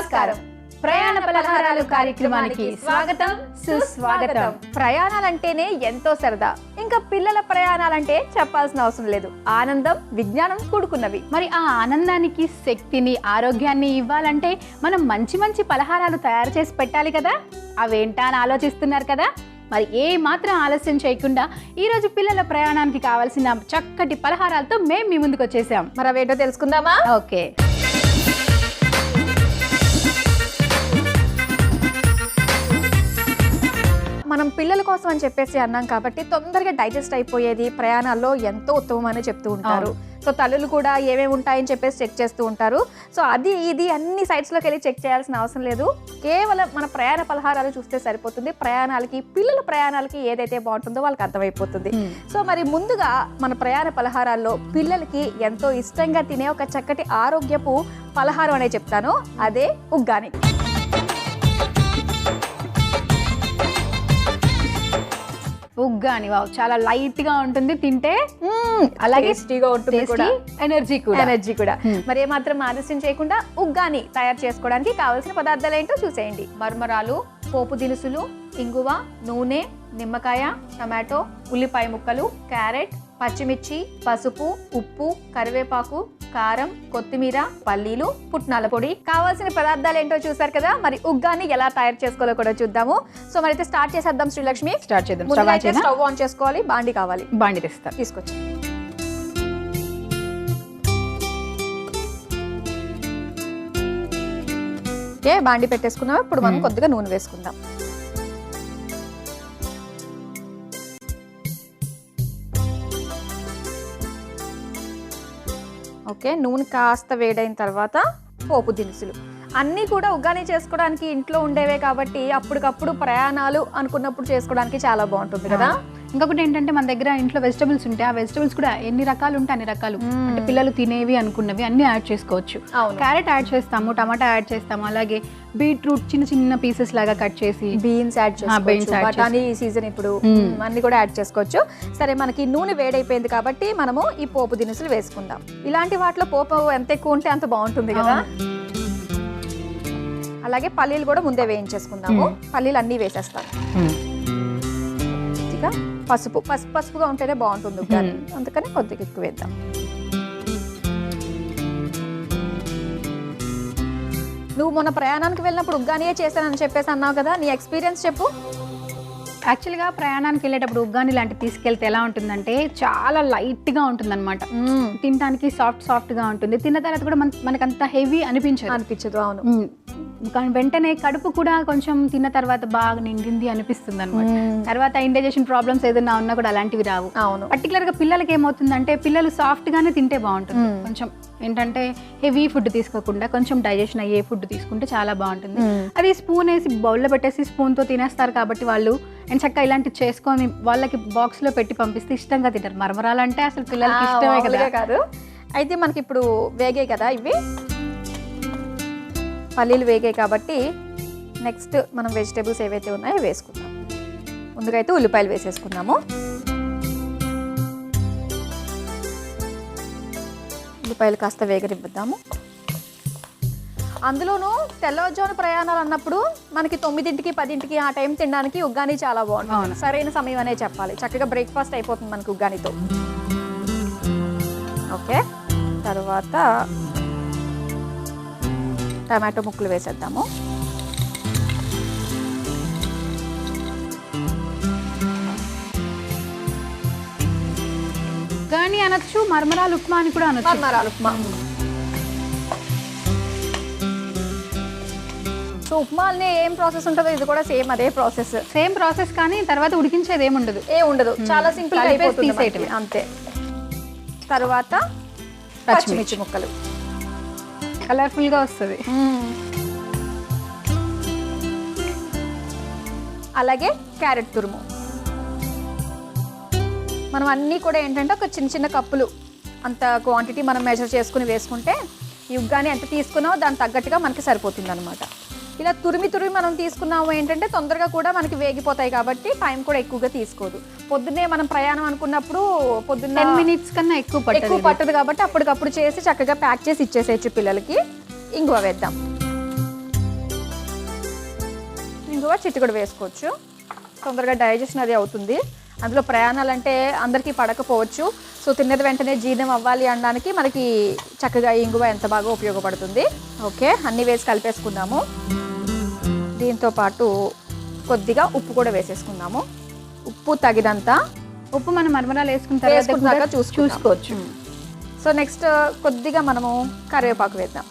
నమస్కారం. ప్రయాణ పలహారాలు కార్యక్రమానికి స్వాగతం, సుస్వాగతం. ప్రయాణాలంటేనే ఎంతో సరదా. ఇంకా పిల్లల ప్రయాణాలంటే చెప్పాల్సిన అవసరం లేదు. ఆనందం, విజ్ఞానం కూడుకున్నవి. మరి ఆ ఆనందానికి, శక్తిని, ఆరోగ్యాన్ని ఇవ్వాలంటే మనం మంచి మంచి పలహారాలు తయారు చేసి పెట్టాలి కదా. అవేంటా అని ఆలోచిస్తున్నారు కదా. మరి ఏ మాత్రం ఆలస్యం చేయకుండా ఈ రోజు పిల్లల ప్రయాణానికి కావాల్సిన చక్కటి పలహారాలతో మేము మీ ముందుకు వచ్చేసాం. మరి అవేంటో తెలుసుకుందామా? ఓకే. మనం పిల్లల కోసం అని చెప్పేసి అన్నాం కాబట్టి తొందరగా డైజెస్ట్ అయిపోయేది ప్రయాణాల్లో ఎంతో ఉత్తమమని చెప్తూ ఉంటారు. సో తల్లులు కూడా ఏమేమి ఉంటాయని చెప్పేసి చెక్ చేస్తూ ఉంటారు. సో అది ఇది అన్ని సైట్స్లోకి వెళ్ళి చెక్ చేయాల్సిన అవసరం లేదు. కేవలం మన ప్రయాణ పలహారాలు చూస్తే సరిపోతుంది. ప్రయాణాలకి, పిల్లల ప్రయాణాలకి ఏదైతే బాగుంటుందో వాళ్ళకి అర్థమైపోతుంది. సో మరి ముందుగా మన ప్రయాణ పలహారాల్లో పిల్లలకి ఎంతో ఇష్టంగా తినే ఒక చక్కటి ఆరోగ్యపు పలహారం అనే చెప్తాను. అదే ఉగ్గాని. ఉగ్గాని వావ్, చాలా లైట్ గా ఉంటుంది తింటే, అలాగే టేస్టీగా ఉంటుంది, ఎనర్జీ కూడా. మరి ఏమాత్రం ఆలస్యం చేయకుండా ఉగ్గాని తయారు చేసుకోవడానికి కావాల్సిన పదార్థాలు ఏంటో చూసేయండి. మరమరాలు, పోపు దినుసులు, ఇంగువ, నూనె, నిమ్మకాయ, టమాటో, ఉల్లిపాయ ముక్కలు, క్యారెట్, పచ్చిమిర్చి, పసుపు, ఉప్పు, కరివేపాకు, కారం, కొత్తిమీర, పల్లీలు, పుట్నాల పొడి. కావాల్సిన పదార్థాలు ఏంటో చూసారు కదా. మరి ఉగ్గాని ఎలా తయారు చేసుకోవాలో కూడా చూద్దాము. సో మరి అయితే స్టార్ట్ చేసేద్దాం. శ్రీలక్ష్మి, స్టార్ట్ చేద్దాం. స్టవ్ ఆన్ చేసుకోవాలి. బాండి కావాలి. బాండి తీసుకొచ్చి బాండి పెట్టేసుకున్నాం. ఇప్పుడు మనం కొద్దిగా నూనె వేసుకుందాం. ఓకే, నూనె కాస్త వేడైన తర్వాత పోపు దినుసులు అన్నీ కూడా ఉగ్గాని చేసుకోవడానికి ఇంట్లో ఉండేవే కాబట్టి అప్పటికప్పుడు ప్రయాణాలు అనుకున్నప్పుడు చేసుకోవడానికి చాలా బాగుంటుంది కదా. ఇంకొకటి ఏంటంటే మన దగ్గర ఇంట్లో వెజిటబుల్స్ ఉంటాయి. ఆ వెజిటబుల్స్ కూడా ఎన్ని రకాలు ఉంటే అన్ని రకాలు, అంటే పిల్లలు తినేవి అనుకున్నవి అన్ని యాడ్ చేసుకోవచ్చు. క్యారెట్ యాడ్ చేస్తాము, టమాటా యాడ్ చేస్తాము, అలాగే బీట్రూట్ చిన్న చిన్న పీసెస్ లాగా కట్ చేసి, బీన్స్ యాడ్ చేసుకోవచ్చు. బఠానీ సీజన్ ఇప్పుడు, అన్ని కూడా యాడ్ చేసుకోవచ్చు. సరే, మనకి నూనె వేడైపోయింది కాబట్టి మనము ఈ పోపు దినుసులు వేసుకుందాం. ఇలాంటి వాటిలో పోపు ఎంత ఎక్కువ ఉంటే అంత బాగుంటుంది కదా. అలాగే పల్లీలు కూడా ముందే వేయించేసుకుందాము. పల్లీలు అన్నీ వేసేస్తాం. పసుపుగా ఉంటేనే బాగుంటుంది ఉగ్గాని, అందుకని కొద్దిగా ఎక్కువ వేద్దాం. నువ్వు మొన్న ప్రయాణానికి వెళ్ళినప్పుడు ఉగ్గానియే చేశానని చెప్పేసి అన్నావు కదా, నీ ఎక్స్పీరియన్స్ చెప్పు. యాక్చువల్గా ప్రయాణానికి వెళ్ళేటప్పుడు ఉగ్గాని లాంటి తీసుకెళ్తే ఎలా ఉంటుందంటే చాలా లైట్గా ఉంటుంది అనమాట. తినడానికి సాఫ్ట్గా ఉంటుంది. తిన్న తర్వాత కూడా మనకంత హెవీ అనిపించదు. అవును, కానీ వెంటనే కడుపు కూడా కొంచెం తిన్న తర్వాత బాగా నిండింది అనిపిస్తుంది అనమాట. తర్వాత ఇండైజెషన్ ప్రాబ్లమ్స్ ఏదైనా ఉన్నా కూడా అలాంటివి రావు. అవును, పర్టికులర్ గా పిల్లలకి ఏమవుతుందంటే పిల్లలు సాఫ్ట్ గానే తింటే బాగుంటుంది. కొంచెం ఏంటంటే హెవీ ఫుడ్ తీసుకోకుండా కొంచెం డైజెషన్ అయ్యే ఫుడ్ తీసుకుంటే చాలా బాగుంటుంది. అది స్పూన్ వేసి బౌల్లో పెట్టేసి స్పూన్ తో తినేస్తారు కాబట్టి వాళ్ళు చక్కగా ఇలాంటివి చేసుకొని వాళ్ళకి బాక్స్ లో పెట్టి పంపిస్తే ఇష్టంగా తింటారు. మరమరాలంటే అసలు పిల్లలకి ఇష్టమే కదా. కాదు, అయితే మనకి ఇప్పుడు వేగాయి కదా, ఇవి పల్లీలు వేగాయి కాబట్టి నెక్స్ట్ మనం వెజిటేబుల్స్ ఏవైతే ఉన్నాయో వేసుకుందాం. ముందుగా అయితే ఉల్లిపాయలు వేసేసుకున్నాము. ఉల్లిపాయలు కాస్త వేగనివ్వద్దాము. అందులోనూ తెల్లవారుజామున ప్రయాణాలు అన్నప్పుడు మనకి 9ంటికి 10ంటికి ఆ టైం తినడానికి ఉగ్గాని చాలా బాగుంటుంది. సరైన సమయం అనే చెప్పాలి. చక్కగా బ్రేక్ఫాస్ట్ అయిపోతుంది మనకి ఉగ్గానితో. ఓకే, తర్వాత టమాటో ముక్కలు వేసేద్దాము. ఉగ్గాని అనొచ్చు, మరమరాలు ఉప్మా అని కూడా అనొచ్చు. మరమరాలు ఉప్మా. సో ఉప్మాలనే ఏం ప్రాసెస్ ఉంటుందో ఇది కూడా సేమ్ అదే ప్రాసెస్. కానీ తర్వాత ఉడికించేది ఏముండదు. చాలా సింపుల్ గా అయిపోతుంది అంతే. తర్వాత పచ్చిమిర్చి ముక్కలు కలర్ఫుల్ గా వస్తుంది. అలాగే క్యారెట్ తురుము. మనం అన్నీ కూడా ఏంటంటే ఒక చిన్న చిన్న కప్పులు అంత క్వాంటిటీ మనం మెజర్ చేసుకుని వేసుకుంటే ఈ ఉగ్గాని ఎంత తీసుకున్నామో దానికి తగ్గట్టుగా మనకి సరిపోతుంది అనమాట. ఇలా తురిమి మనం తీసుకున్నాము ఏంటంటే తొందరగా కూడా మనకి వేగిపోతాయి కాబట్టి టైం కూడా ఎక్కువగా తీసుకోదు. పొద్దున్నే మనం ప్రయాణం అనుకున్నప్పుడు పొద్దున్న 10 minutes కన్నా ఎక్కువ పట్టదు కాబట్టి అప్పటికప్పుడు చేసి చక్కగా ప్యాక్ చేసి ఇచ్చేసేయచ్చు పిల్లలకి. ఇంగువ వేద్దాం. ఇంగువ చిటికెడు వేసుకోవచ్చు, తొందరగా డైజెషన్ అది అవుతుంది. అందులో ప్రయాణాలంటే అందరికీ పడకపోవచ్చు, సో తిన్నది వెంటనే జీర్ణం అవ్వాలి అనడానికి మనకి చక్కగా ఇంగువ ఎంత బాగా ఉపయోగపడుతుంది. ఓకే, అన్నీ వేసి కలిపేసుకుందాము. దీంతో పాటు కొద్దిగా ఉప్పు కూడా వేసేసుకుందాము. ఉప్పు తగినంత. ఉప్పు మనం మరమరాలు వేసుకున్న తర్వాత చూసుకోవచ్చు. సో నెక్స్ట్ కొద్దిగా మనము కరివేపాకు వేద్దాం.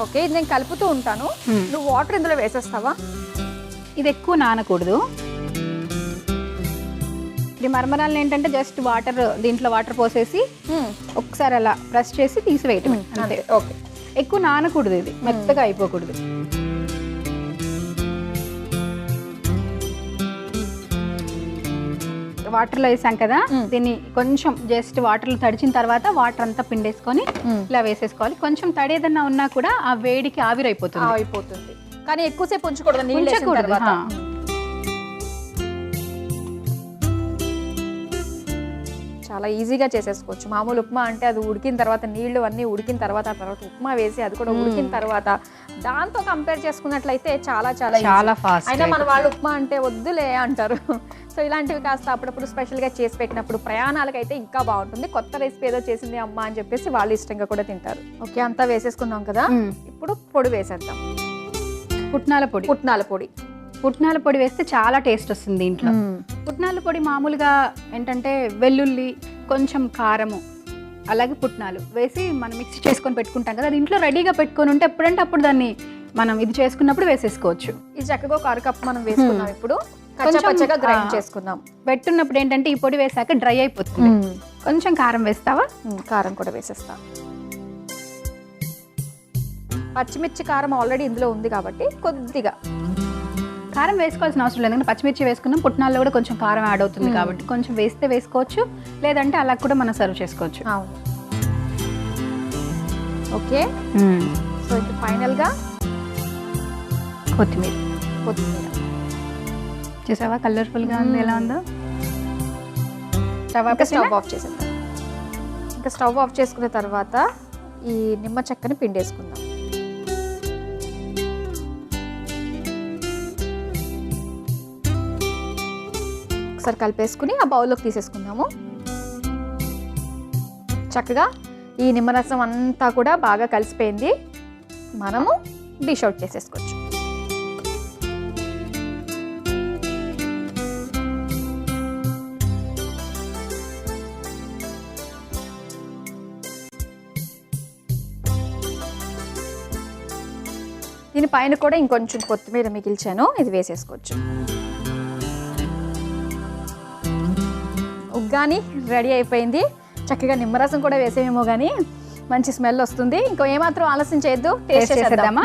ఓకే, ఇది నేను కలుపుతూ ఉంటాను. నువ్వు వాటర్ ఇందులో వేసేస్తావా? ఇది ఎక్కువ నానకూడదు. ఇది మరమరాలు ఏంటంటే జస్ట్ వాటర్, దీంట్లో వాటర్ పోసేసి ఒకసారి అలా ప్రెస్ చేసి తీసివేయటం అంతే. ఓకే, ఎక్కువ నానకూడదు, ఇది మెత్తగా అయిపోకూడదు. వాటర్లో వేసాం కదా, దీన్ని కొంచెం జస్ట్ వాటర్లో తడిచిన తర్వాత వాటర్ అంతా పిండేసుకొని ఇలా వేసేసుకోవాలి. కొంచెం తడి ఏదన్నా ఉన్నా కూడా ఆ వేడికి ఆవిరైపోతుంది. కానీ ఎక్కువసేపు ఉంచకూడదు, నీళ్ళు వేసిన తర్వాత. చాలా ఈజీగా చేసేసుకోవచ్చు. మామూలు ఉప్మా అంటే అది ఉడికిన తర్వాత నీళ్లు అన్నీ ఉడికిన తర్వాత ఉప్మా వేసి అది కూడా ఉడికిన తర్వాత దాంతో కంపేర్ చేసుకున్నట్లయితే చాలా చాలా చాలా ఫాస్ట్. అయినా మన వాళ్ళు ఉప్మా అంటే వద్దులే అంటారు. సో ఇలాంటివి కాస్త అప్పుడప్పుడు స్పెషల్గా చేసి పెట్టినప్పుడు ప్రయాణాలకు అయితే ఇంకా బాగుంటుంది. కొత్త రెసిపీ ఏదో చేసింది అమ్మ అని చెప్పేసి వాళ్ళు ఇష్టంగా కూడా తింటారు. ఓకే, అంతా వేసేసుకున్నాం కదా, ఇప్పుడు పొడి వేసేద్దాం. పుట్నాల పొడి వేస్తే చాలా టేస్ట్ వస్తుంది దీంట్లో. పుట్నాల పొడి మామూలుగా ఏంటంటే వెల్లుల్లి, కొంచెం కారము, అలాగే పుట్నాలు వేసి మనం మిక్సీ చేసుకొని పెట్టుకుంటాం కదా, అది ఇంట్లో రెడీగా పెట్టుకొని ఉంటే ఎప్పుడంటే అప్పుడు దాన్ని మనం ఇది చేసుకున్నప్పుడు వేసేసుకోవచ్చు. ఇది చక్కగా ఒక అరకప్పు మనం వేసుకున్నాం. ఇప్పుడు కొంచెం గ్రైండ్ చేసుకుందాం. పెట్టున్నప్పుడు ఏంటంటే ఈ పొడి వేసాక డ్రై అయిపోతుంది. కొంచెం కారం వేస్తావా? కారం కూడా వేసేస్తా. పచ్చిమిర్చి కారం ఆల్రెడీ ఇందులో ఉంది కాబట్టి కొద్దిగా కారం వేసుకోవాల్సిన అవసరం లేదు, ఎందుకంటే పచ్చిమిర్చి వేసుకున్నాం, పుట్నాల్లో కూడా కొంచెం కారం యాడ్ అవుతుంది కాబట్టి కొంచెం వేస్తే వేసుకోవచ్చు, లేదంటే అలా కూడా మనం సర్వ్ చేసుకోవచ్చు. అవును. ఓకే, సో ఇప్పుడు ఫైనల్గా కొత్తిమీర చూసావా కలర్ఫుల్గా ఉంది, ఎలా ఉందో. స్టవ్ ఆఫ్ చేసేద్దాం. ఇంకా స్టవ్ ఆఫ్ చేసుకున్న తర్వాత ఈ నిమ్మ చెక్కని పిండేసుకుందాం. ఒకసారి కలిపేసుకుని ఆ బౌల్లోకి తీసేసుకుందాము. చక్కగా ఈ నిమ్మరసం అంతా కూడా బాగా కలిసిపోయింది. మనము డిష్ అవుట్ చేసేసుకోవచ్చు. దీనిపైన కూడా ఇంకొంచెం కొత్తిమీర మిగిల్చాను, ఇది వేసేసుకోవచ్చు. ఉగ్గాని రెడీ అయిపోయింది. చక్కగా నిమ్మరసం కూడా వేసేమేమో కానీ మంచి స్మెల్ వస్తుంది. ఇంకో ఏమాత్రం ఆలస్యం చేయొద్దు, టేస్ట్ చేసేద్దామా?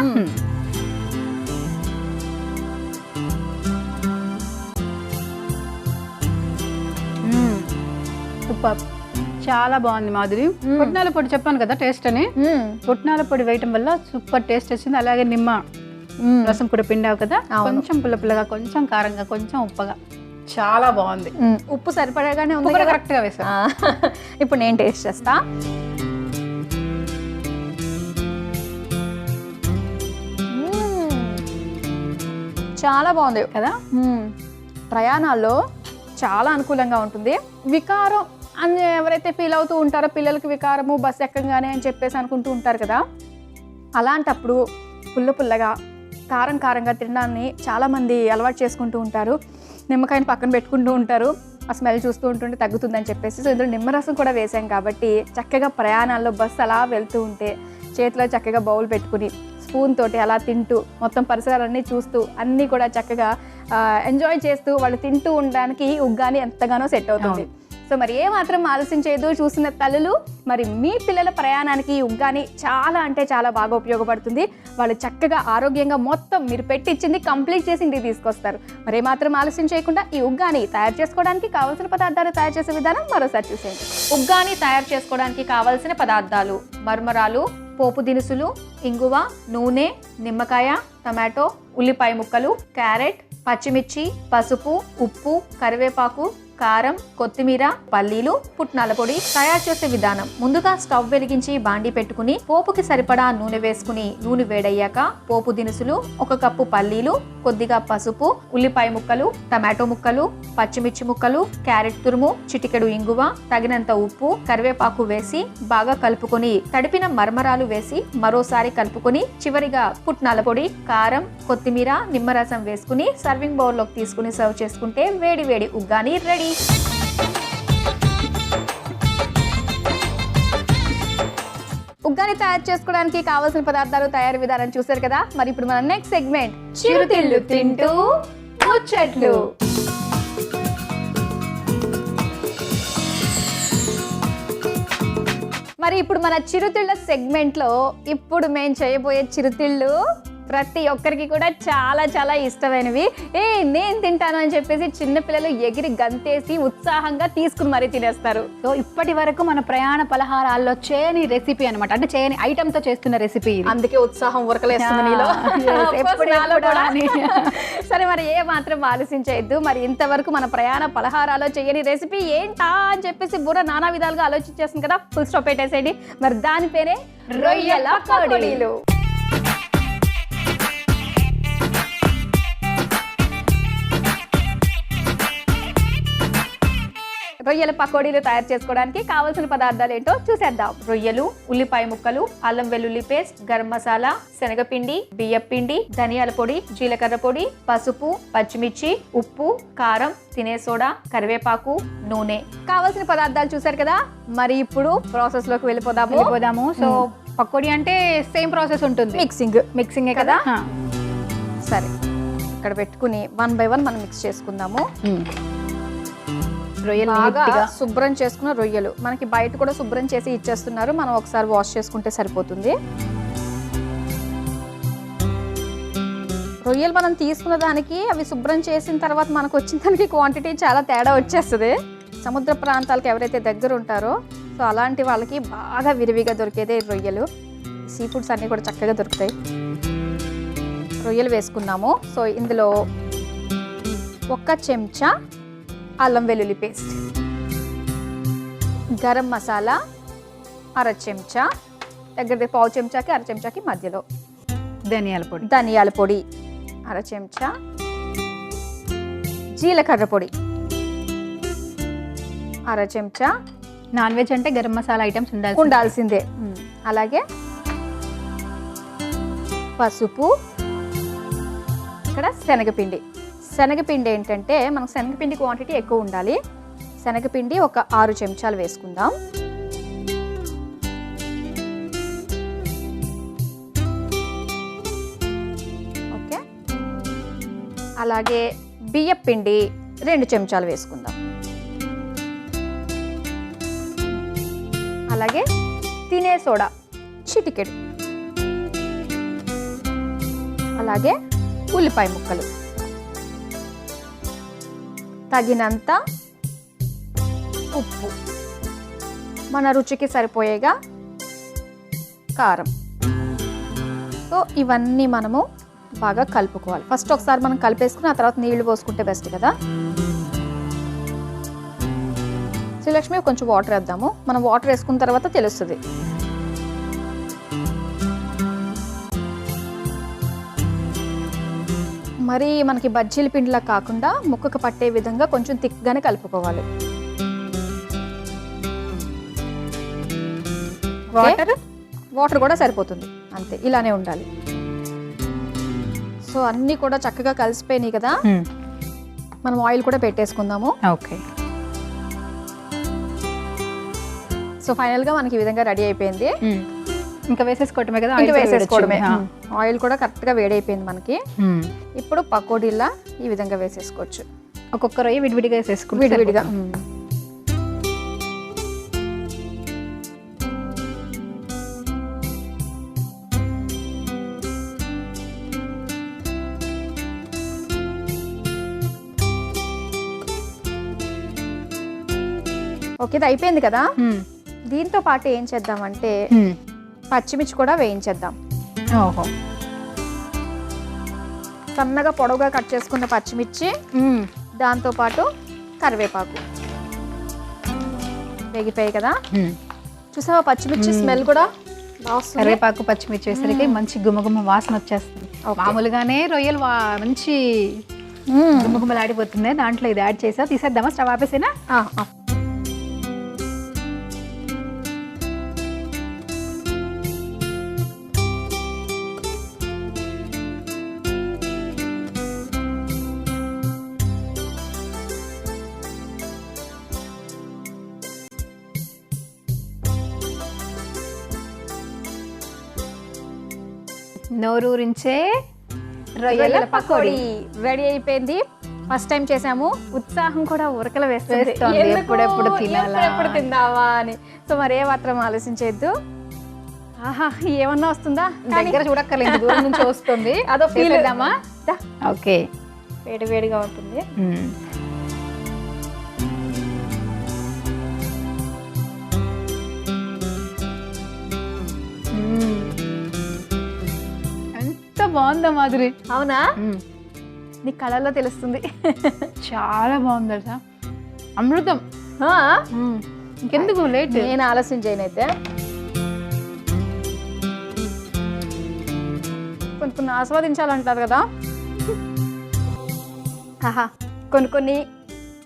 సూపర్, చాలా బాగుంది మాధురి. పుట్నాల పొడి చెప్పాను కదా టేస్ట్ అని, పుట్నాల పొడి వేయటం వల్ల సూపర్ టేస్ట్ వచ్చింది. అలాగే నిమ్మ రసం కూడా పిండావు కదా, కొంచెం పుల్ల పుల్లగా, కొంచెం కారంగా, కొంచెం ఉప్పగా, చాలా బాగుంది. ఉప్పు సరిపడగానే ఉంది, కరెక్ట్గా వేసా. ఇప్పుడు నేను టేస్ట్ చేస్తా. చాలా బాగుంది కదా. ప్రయాణాల్లో చాలా అనుకూలంగా ఉంటుంది. వికారం అని ఎవరైతే ఫీల్ అవుతూ ఉంటారో, పిల్లలకి వికారము బస్సు ఎక్కగానే అని చెప్పేసి అనుకుంటూ ఉంటారు కదా, అలాంటప్పుడు పుల్లగా కారం కారంగా తినడాన్ని చాలామంది అలవాటు చేసుకుంటూ ఉంటారు. నిమ్మకాయని పక్కన పెట్టుకుంటూ ఉంటారు, ఆ స్మెల్ చూస్తూ ఉంటుంటే తగ్గుతుందని చెప్పేసి. సో ఇందులో నిమ్మరసం కూడా వేసాం కాబట్టి చక్కగా ప్రయాణాల్లో బస్సు అలా వెళ్తూ ఉంటే చేతిలో చక్కగా బౌల్ పెట్టుకుని స్పూన్ తోటి అలా తింటూ మొత్తం పరిసరాలన్నీ చూస్తూ అన్నీ కూడా చక్కగా ఎంజాయ్ చేస్తూ వాళ్ళు తింటూ ఉండడానికి ఉగ్గాని ఎంతగానో సెట్ అవుతుంది. సో మరి ఏమాత్రం ఆలస్యం చేయదు చూసిన తల్లులు, మరి మీ పిల్లల ప్రయాణానికి ఉగ్గాని చాలా అంటే చాలా బాగా ఉపయోగపడుతుంది. వాళ్ళు చక్కగా ఆరోగ్యంగా మొత్తం మీరు పెట్టించింది కంప్లీట్ చేసి ఇంటికి తీసుకొస్తారు. మరి ఏమాత్రం ఆలస్యం చేయకుండా ఈ ఉగ్గాని తయారు చేసుకోవడానికి కావాల్సిన పదార్థాలు తయారు చేసే విధానం మరోసారి చూసేయండి. ఉగ్గాని తయారు చేసుకోవడానికి కావాల్సిన పదార్థాలు: మరమరాలు, పోపు దినుసులు, ఇంగువ, నూనె, నిమ్మకాయ, టమాటో, ఉల్లిపాయ ముక్కలు, క్యారెట్, పచ్చిమిర్చి, పసుపు, ఉప్పు, కరివేపాకు, కారం, కొత్తిమీర, పల్లీలు, పుట్నాల పొడి. తయారు చేసే విధానం: ముందుగా స్టవ్ వెలిగించి బాండి పెట్టుకుని పోపుకి సరిపడా నూనె వేసుకుని నూనె వేడయ్యాక పోపు దినుసులు, 1 కప్పు పల్లీలు, కొద్దిగా పసుపు, ఉల్లిపాయ ముక్కలు, టమాటో ముక్కలు, పచ్చిమిర్చి ముక్కలు, క్యారెట్ తురుము, చిటికెడు ఇంగువ, తగినంత ఉప్పు, కరివేపాకు వేసి బాగా కలుపుకొని తడిపిన మరమరాలు వేసి మరోసారి కలుపుకొని చివరిగా పుట్నాల పొడి, కారం, కొత్తిమీర, నిమ్మరసం వేసుకుని సర్వింగ్ బౌల్లోకి తీసుకుని సర్వ్ చేసుకుంటే వేడి వేడి ఉగ్గాని రెడీ. ఉగ్గాని తయారు చేసుకోవడానికి కావాల్సిన పదార్థాలు, తయారీ విధానం చూసారు కదా. మరి ఇప్పుడు మన నెక్స్ట్ సెగ్మెంట్ చిరుతిళ్ళు తింటూ ముచ్చట్లు. మరి ఇప్పుడు మన చిరుతిళ్ళ సెగ్మెంట్ లో ఇప్పుడు మేము చేయబోయే చిరుతిళ్ళు ప్రతి ఒక్కరికి కూడా చాలా చాలా ఇష్టమైనవి. నేను తింటాను అని చెప్పేసి చిన్నపిల్లలు ఎగిరి గంతేసి ఉత్సాహంగా తీసుకుని మరీ తినేస్తారు. సో ఇప్పటి వరకు మన ప్రయాణ పలహారాల్లో చేయని రెసిపీ అనమాట, అంటే చేయని ఐటమ్ తో చేస్తున్న రెసిపీ. అందుకే ఉత్సాహం ఉరకలేస్తుంది నీలో. సరే, మరి ఏ మాత్రం ఆలోచించవద్దు. మరి ఇంతవరకు మన ప్రయాణ పలహారాల్లో చేయని రెసిపీ ఏంటా అని చెప్పేసి బుర్ర నానా విధాలుగా ఆలోచించేస్తుంది కదా. ఫుల్ స్టాప్ పెట్టేసేయండి. మరి దాని పేరే రొయ్యల పకోడీలు. రొయ్యల పకోడీలు తయారు చేసుకోవడానికి కావాల్సిన పదార్థాలు ఏంటో చూసేద్దాం. రొయ్యలు, ఉల్లిపాయ ముక్కలు, అల్లం వెల్లుల్లి పేస్ట్, గరం మసాలా, శనగపిండి, బియ్యం పిండి, ధనియాల పొడి, జీలకర్ర పొడి, పసుపు, పచ్చిమిర్చి, ఉప్పు, కారం, తినే సోడా, కరివేపాకు, నూనె. కావాల్సిన పదార్థాలు చూసారు కదా. మరి ఇప్పుడు ప్రాసెస్ లోకి వెళ్ళిపోదాము. సో పకోడీ అంటే సేమ్ ప్రాసెస్ ఉంటుంది, మిక్సింగే కదా. సరే, ఇక్కడ పెట్టుకుని 1 by 1 మనం మిక్స్ చేసుకుందాము. బాగా శుభ్రం చేసుకున్న రొయ్యలు మనకి బయట కూడా శుభ్రం చేసి ఇచ్చేస్తున్నారు. మనం ఒకసారి వాష్ చేసుకుంటే సరిపోతుంది. రొయ్యలు మనం తీసుకున్న దానికి అవి శుభ్రం చేసిన తర్వాత మనకు వచ్చిన దానికి క్వాంటిటీ చాలా తేడా వచ్చేస్తుంది. సముద్ర ప్రాంతాలకు ఎవరైతే దగ్గర ఉంటారో సో అలాంటి వాళ్ళకి బాగా విరివిగా దొరికేదే రొయ్యలు. సీ ఫుడ్స్ అన్నీ కూడా చక్కగా దొరుకుతాయి. రొయ్యలు వేసుకున్నాము. సో ఇందులో 1 చెంచా అల్లం వెల్లుల్లి పేస్ట్, గరం మసాలా 1/2 చెంచా, దగ్గర 1/2 చెంచాకి 1/2 చెంచాకి మధ్యలో, ధనియాల పొడి 1/2 చెంచా, జీలకర్ర పొడి 1/2 చెంచా. నాన్ వెజ్ అంటే గరం మసాలా ఐటమ్స్ ఉండాల్సిందే. అలాగే పసుపు, ఇక్కడ శనగపిండి ఏంటంటే మనకు శనగపిండి క్వాంటిటీ ఎక్కువ ఉండాలి. శనగపిండి 6 చెంచాలు వేసుకుందాం. ఓకే, అలాగే బియ్యం పిండి 2 చెంచాలు వేసుకుందాం. అలాగే తినే సోడా చిటికెడు, అలాగే ఉల్లిపాయ ముక్కలు, తగినంత ఉప్పు, మన రుచికి సరిపోయేగా కారం. సో ఇవన్నీ మనము బాగా కలుపుకోవాలి. ఫస్ట్ ఒకసారి మనం కలిపేసుకుని ఆ తర్వాత నీళ్లు పోసుకుంటే బెస్ట్ కదా. శ్రీలక్ష్మి కొంచెం వాటర్ వేద్దాము. మనం వాటర్ వేసుకున్న తర్వాత తెలుస్తుంది. మరి మనకి బజ్జీల పిండిలా కాకుండా ముక్కకు పట్టే విధంగా కొంచెం థిక్గానే కలుపుకోవాలి. వాటర్ కూడా సరిపోతుంది, అంతే, ఇలానే ఉండాలి. సో అన్నీ కూడా చక్కగా కలిసిపోయినాయి కదా. మనం ఆయిల్ కూడా పెట్టేసుకుందాము. ఓకే, సో ఫైనల్గా మనకి ఈ విధంగా రెడీ అయిపోయింది. ఇంకా వేసేసుకోవటమే కదా. వేసేసుకోవడమే. ఆయిల్ కూడా కరెక్ట్గా వేడైపోయింది మనకి. ఇప్పుడు పకోడీలా ఈ విధంగా వేసేసుకోవచ్చు. ఒక్కొక్క రొయ్య విడివిడిగా వేసేసుకోవచ్చు. విడివిడిగా. ఓకే, ఇది అయిపోయింది కదా. దీంతో పాటు ఏం చేద్దామంటే పచ్చిమిర్చి కూడా వేయించేద్దాం. ఓహో, సన్నగా పొడవుగా కట్ చేసుకున్న పచ్చిమిర్చి, దాంతో పాటు కరివేపాకు. వేగిపోయాయి కదా. చూసావా పచ్చిమిర్చి స్మెల్ కూడా బాగా వస్తుంది. కరివేపాకు పచ్చిమిర్చి వేసరికి మంచి గుమగుమ వాసన వచ్చేస్తుంది. మామూలుగానే రొయ్యలు మంచి గుమగుమలాడిపోతుంది, దాంట్లో ఇది యాడ్ చేసా. తీసేద్దామా, స్టవ్ ఆపేసేనా? నోరూరించే రొయ్యల పకోడీ రెడీ అయిపోయింది. ఫస్ట్ టైం చేసాము, ఉత్సాహం కూడా ఉరకలు వేస్తుంది. ఎప్పుడెప్పుడు తినాలా, ఎప్పుడు తిందామా అని. సో మరి ఏ మాత్రం ఆలోచించేద్దు. ఆహా, ఏమన్నా వస్తుందా? దగ్గర చూడక్కర్లేదు, దూరం నుంచి వస్తుంది. అదో ఫీల్. ఓకే, వేడి వేడిగా ఉంటుంది. ఎంత బాగుందా మాధురి. అవునా, నీ కళల్లో తెలుస్తుంది. చాలా బాగుంది తెలుసా, అమృతం. ఇంకెందుకు లేట్, నేను ఆలస్యం చేయనైతే. కొన్ని ఆస్వాదించాలంటారు కదా. ఆహా, కొన్ని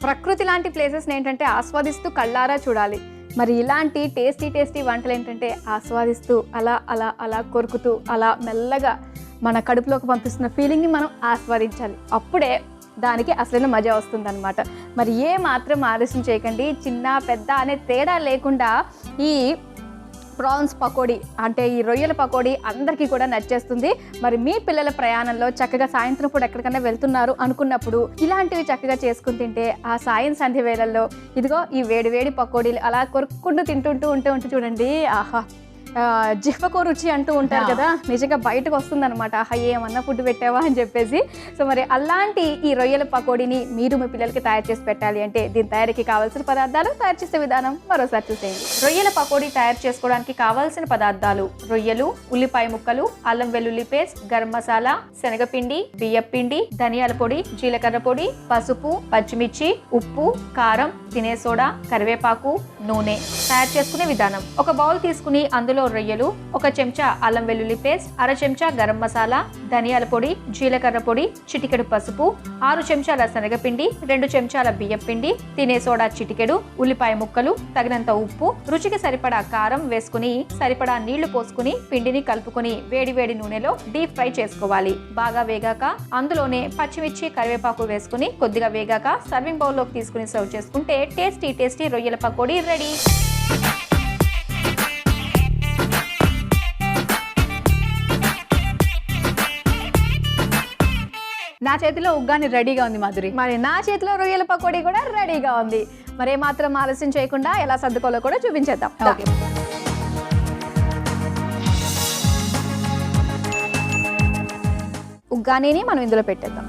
ప్రకృతి లాంటి ప్లేసెస్ని ఏంటంటే ఆస్వాదిస్తూ కళ్ళారా చూడాలి. మరి ఇలాంటి టేస్టీ వంటలు ఏంటంటే ఆస్వాదిస్తూ అలా అలా అలా కొరుకుతూ అలా మెల్లగా మన కడుపులోకి పంపిస్తున్న ఫీలింగ్ని మనం ఆస్వాదించాలి. అప్పుడే దానికి అసలైన మజా వస్తుందన్నమాట. మరి ఏ మాత్రం ఆలస్యం చేయకండి. చిన్న పెద్ద అనే తేడా లేకుండా ఈ ప్రాన్స్ పకోడీ అంటే ఈ రొయ్యల పకోడీ అందరికీ కూడా నచ్చేస్తుంది. మరి మీ పిల్లల ప్రయాణంలో చక్కగా సాయంత్రం పూట ఎక్కడికైనా వెళ్తున్నారు అనుకున్నప్పుడు ఇలాంటివి చక్కగా చేసుకుని తింటే ఆ సాయం సంధ్య వేళల్లో ఇదిగో ఈ వేడి వేడి పకోడీలు అలా కొరుక్కుంటూ తింటుంటూ ఉంటే చూడండి, ఆహా, జిహ్వకు రుచి అంటూ ఉంటారు కదా, నిజంగా బయటకు వస్తుందన్నమాట. ఆహా, ఏమన్నా ఫుడ్ పెట్టావా అని చెప్పేసి. సో మరి అలాంటి ఈ రొయ్యల పకోడీని మీరు మీ పిల్లలకి తయారు చేసి పెట్టాలి అంటే దీని తయారీకి కావాల్సిన పదార్థాలు, తయారు చేసే విధానం మరోసారి చూసేయండి. రొయ్యల పకోడీ తయారు చేసుకోవడానికి కావాల్సిన పదార్థాలు: రొయ్యలు, ఉల్లిపాయ ముక్కలు, అల్లం వెల్లుల్లి పేస్ట్, గరం మసాలా, శనగపిండి, బియ్యపిండి, ధనియాల పొడి, జీలకర్ర పొడి, పసుపు, పచ్చిమిర్చి, ఉప్పు, కారం, తినే సోడా, కరివేపాకు, నూనె. తయారు చేసుకునే విధానం: ఒక బౌల్ తీసుకుని అందులో రొయ్యలు, 1 చెంచా అల్లం వెల్లుల్లి పేస్ట్, 1/2 చెంచా గరం మసాలా, ధనియాల పొడి, జీలకర్ర పొడి, చిటికెడు పసుపు, 6 చెంచాల శనగపిండి, 2 చెంచాల బియ్యపిండి, తినే సోడా చిటికెడు, ఉల్లిపాయ ముక్కలు, తగినంత ఉప్పు, రుచికి సరిపడా కారం వేసుకుని సరిపడా నీళ్లు పోసుకుని పిండిని కలుపుకొని వేడి నూనెలో డీప్ ఫ్రై చేసుకోవాలి. బాగా వేగాక అందులోనే పచ్చిమిర్చి, కరివేపాకు వేసుకుని కొద్దిగా వేగాక సర్వింగ్ బౌల్లోకి తీసుకుని సర్వ్ చేసుకుంటే టేస్టీ రొయ్యల పకోడీ రెడీ. నా చేతిలో ఉగ్గాని రెడీగా ఉంది మాధురి. మరి నా చేతిలో రొయ్యల పకోడీ కూడా రెడీగా ఉంది. మరి మాత్రం ఆలస్యం చేయకుండా ఎలా సర్దుకోవాలో కూడా చూపించేద్దాం. ఉగ్గానీని మనం ఇందులో పెట్టేద్దాం.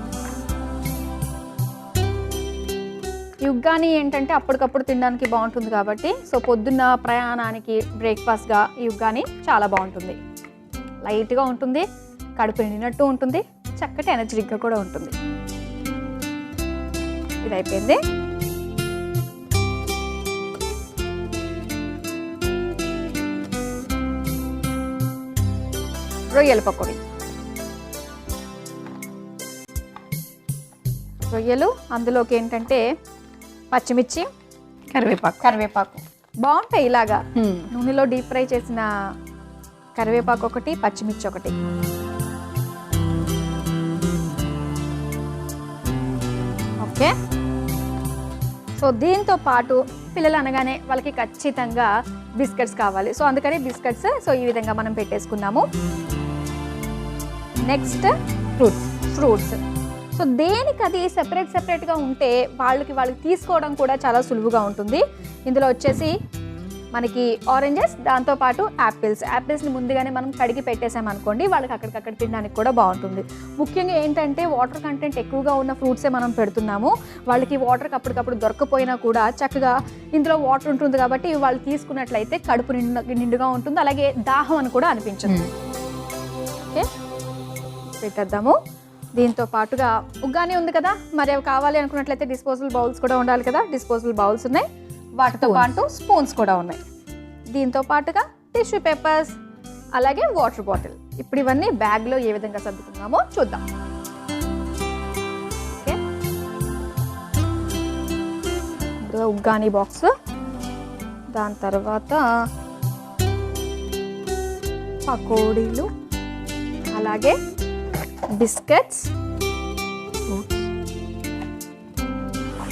ఈ ఉగ్గాని ఏంటంటే అప్పటికప్పుడు తినడానికి బాగుంటుంది కాబట్టి, సో పొద్దున్న ప్రయాణానికి బ్రేక్ఫాస్ట్గా ఈ ఉగ్గాని చాలా బాగుంటుంది. లైట్గా ఉంటుంది, కడుపు నిండినట్టు ఉంటుంది, చక్కటి ఎనర్జెటిక్గా కూడా ఉంటుంది. ఇది అయిపోయింది. రొయ్యల పకోడీ. రొయ్యలు, అందులోకి ఏంటంటే పచ్చిమిర్చి, కరివేపాకు బాగుంటాయి. ఇలాగా నూనెలో డీప్ ఫ్రై చేసిన కరివేపాకు ఒకటి, పచ్చిమిర్చి ఒకటి. ఓకే, సో దీంతో పాటు పిల్లలు అనగానే వాళ్ళకి ఖచ్చితంగా బిస్కెట్స్ కావాలి. సో అందుకని బిస్కెట్స్ సో ఈ విధంగా మనం పెట్టేసుకున్నాము. Next fruits. సో దేనికి అది సెపరేట్గా ఉంటే వాళ్ళకి తీసుకోవడం కూడా చాలా సులువుగా ఉంటుంది. ఇందులో వచ్చేసి మనకి ఆరెంజెస్, దాంతోపాటు యాపిల్స్ని ముందుగానే మనం కడిగి పెట్టేసామనుకోండి, వాళ్ళకి అక్కడికక్కడ తినడానికి కూడా బాగుంటుంది. ముఖ్యంగా ఏంటంటే వాటర్ కంటెంట్ ఎక్కువగా ఉన్న ఫ్రూట్సే మనం పెడుతున్నాము. వాళ్ళకి వాటర్కి అప్పటికప్పుడు దొరకపోయినా కూడా చక్కగా ఇందులో వాటర్ ఉంటుంది కాబట్టి వాళ్ళు తీసుకున్నట్లయితే కడుపు నిండుగా ఉంటుంది, అలాగే దాహం అని కూడా అనిపించదు. ఓకే, పెట్టేద్దాము. దీంతో పాటుగా ఉగ్గాని ఉంది కదా, మరి అవి కావాలి అనుకున్నట్లయితే డిస్పోజబుల్ బౌల్స్ కూడా ఉండాలి కదా. డిస్పోజబుల్ బౌల్స్ ఉన్నాయి. వాటితో పాటు స్పూన్స్ కూడా ఉన్నాయి. దీంతో పాటుగా టిష్యూ పేపర్స్, అలాగే వాటర్ బాటిల్. ఇప్పుడు ఇవన్నీ బ్యాగ్లో ఏ విధంగా సర్దుకున్నామో చూద్దాం. ఓకే, ఉగ్గాని బాక్స్, దాని తర్వాత పకోడీలు, అలాగే biscuits,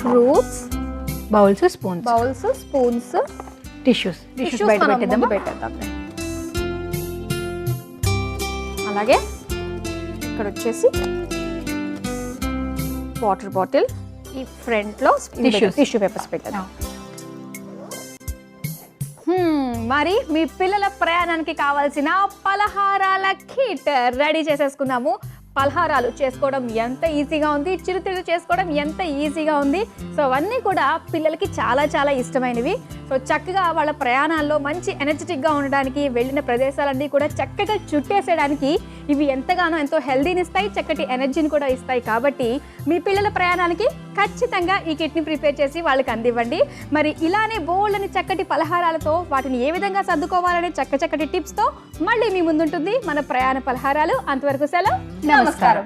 fruits, bowls, spoons, tissues బయట పెట్టేద్దామా? పెట్టేద్దాం. అలాగే ఇక్కడ వచ్చేసి వాటర్ బాటిల్, ఈ ఫ్రంట్ లో టిష్యూ పేపర్స్ పెట్టేద్దాం. మరి మీ పిల్లల ప్రయాణానికి కావాల్సిన పలహారాల కిట్ రెడీ చేసేసుకున్నాము. పలహారాలు చేసుకోవడం ఎంత ఈజీగా ఉంది, చిరుతిళ్ళు చేసుకోవడం ఎంత ఈజీగా ఉంది. సో అవన్నీ కూడా పిల్లలకి చాలా చాలా ఇష్టమైనవి. సో చక్కగా వాళ్ళ ప్రయాణాల్లో మంచి ఎనర్జెటిక్గా ఉండడానికి, వెళ్ళిన ప్రదేశాలన్నీ కూడా చక్కగా చుట్టేసేయడానికి ఇవి ఎంతో హెల్దీని ఇస్తాయి, చక్కటి ఎనర్జీని కూడా ఇస్తాయి. కాబట్టి మీ పిల్లల ప్రయాణానికి ఖచ్చితంగా ఈ కిట్ని ప్రిపేర్ చేసి వాళ్ళకి అందివ్వండి. మరి ఇలానే బోల్డని చక్కటి పలహారాలతో వాటిని ఏ విధంగా సర్దుకోవాలనే చక్కటి టిప్స్తో మళ్ళీ మీ ముందుంటుంది మన ప్రయాణ పలహారాలు. అంతవరకు సెలవు, నమస్కారం.